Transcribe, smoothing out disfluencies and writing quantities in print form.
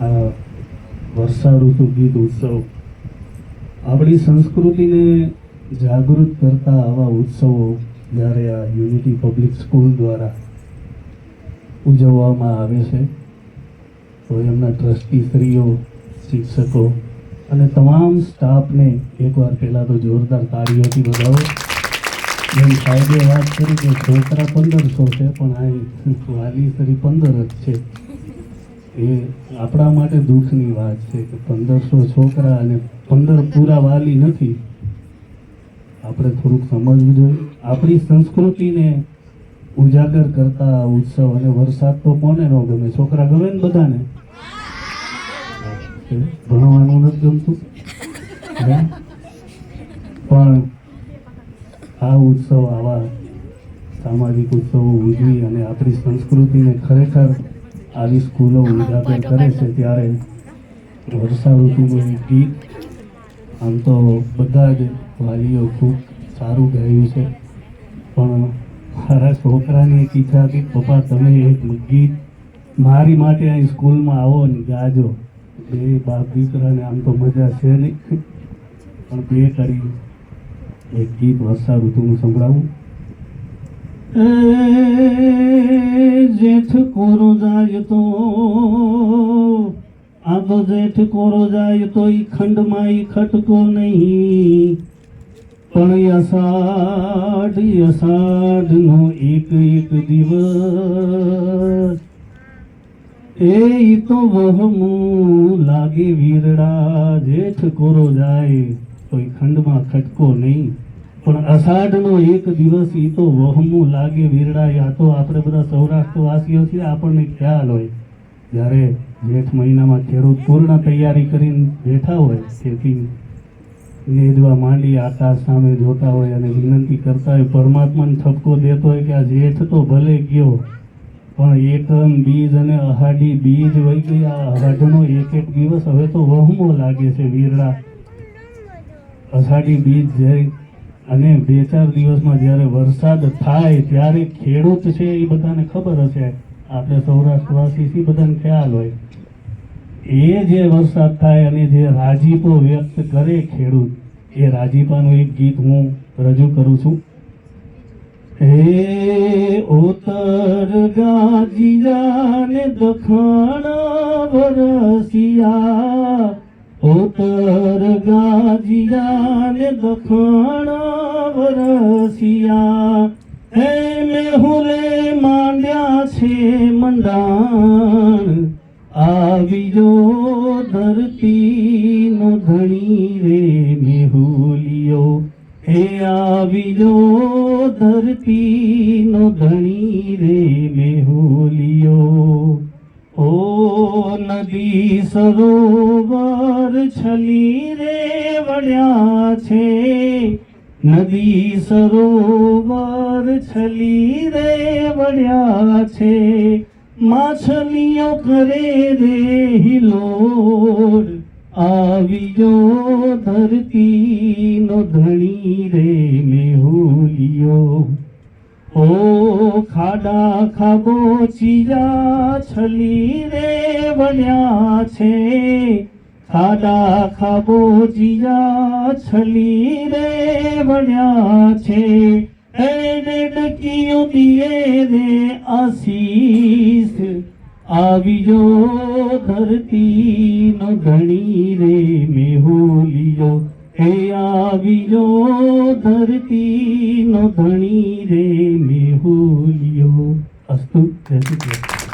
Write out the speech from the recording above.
આ વર્ષા ઋતુ ગીત ઉત્સવ આપણી સંસ્કૃતિને જાગૃત કરતા આવા ઉત્સવો જ્યારે આ યુનિટી પબ્લિક સ્કૂલ દ્વારા ઉજવવામાં આવે છે તો એમના ટ્રસ્ટીશ્રીઓ, શિક્ષકો અને તમામ સ્ટાફને એકવાર પહેલાં તો જોરદાર તાળીઓથી વધાવો. જેમ સાહેબે વાત કરી કે છોકરા 1500 છે, પણ આ વાલી સરી 15 જ છે. એ આપણા માટે દુઃખની વાત છે કે 1500 છોકરા અને 15 પૂરા વાલી નથી. આપણે થોડુંક સમજવું જોઈએ. આપણી સંસ્કૃતિને ઉજાગર કરતા ઉત્સવ. અને વરસાદ તો કોને ન ગમે? છોકરા ગમે ને બધાને. ભણવાનું નથી ગમતું, પણ આ ઉત્સવ, આવા સામાજિક ઉત્સવો ઉજવી અને આપણી સંસ્કૃતિને ખરેખર આવી સ્કૂલો ઉજાગર કરે છે. ત્યારે વર્ષા ઋતુનું એક ગીત, આમ તો બધા જ વાલીઓ ખૂબ સારું ગાયું છે, પણ મારા છોકરાની એક ઈચ્છા હતી, પપ્પા તમે એક ગીત મારી માટે અહીં સ્કૂલમાં આવો ને ગાજો. બે બાપ દીકરાને આમ તો મજા છે નહીં, પણ બે કરી એક ગીત વર્ષા ઋતુનું સંભળાવું. જેઠ કોરો જાય તો આ તો જેઠ કોરો જાય તો ઈ ખંડમાં ઈ ખટકો નહીં, પણ અષાઢનો એક એક દિવસ એ તો વહમું લાગે વીરડા. જેઠ કોરો જાય તો ઈ ખંડમાં ખટકો નહીં, પણ અષાઢનો એક દિવસ ઈ તો વહમું લાગે વીરડા. આ તો આપણે બધા સૌરાષ્ટ્રવાસીઓ છીએ, આપણને ખ્યાલ હોય જ્યારે જેઠ મહિનામાં ખેડૂત પૂર્ણ તૈયારી કરીને બેઠા હોય, ખેતી નેજવા માંડી આકાશ સામે જોતા હોય અને વિનંતી કરતા હોય, પરમાત્માને ઠપકો દેતો હોય કે આ જેઠ તો ભલે ગયો, પણ એકમ બીજ અને અહાડી બીજ વહી ગયા. અષાઢનો એક એક દિવસ હવે તો વહમો લાગે છે વીરડા. અષાઢી બીજ જાય અને 2-4 દિવસમાં જ્યારે વરસાદ થાય ત્યારે ખેડૂત છે એ બધાને ખબર હશે, આપણે સૌરાષ્ટ્રવાસી થી બધાને ખ્યાલ હોય, એ જે વરસાદ થાય અને જે રાજીપો વ્યક્ત કરે ખેડૂત, એ રાજીપાનું એક ગીત હું રજૂ કરું છું. હે ઉત્તર ગાજીયા ને દખણ વરસિયા, ઉત્તર ગાજીયા ને દખણ વરસિયા, હે મેહુલે માંડ્યા છે મંડાણ, આવીજો ધરતીનો ધણી રે મેહુલિયો, હે આવીજો ધરતીનો ધણી રે મેહુલિયો. ઓ નદી સરોવર છલી રે વળ્યા છે, નદી સરોવર છલી રે વળ્યા છે, માછલીઓ કરે રે હિલોળ, આવીજો ધરતીનો ધણી રે મેહુલિયો. ઓ ખાડા ખાબોચિયા છલી રે વળ્યા છે, ખાડા ખાબોચિયા છલી રે વળ્યા છે, એને ડકીઓ દિયે રે આશીષ, આવીજો ધરતીનો ધણી રે મેહુલિયો, હે આવીજો ધરતીનો ધણી રે મેહુલિયો. અસ્તુ.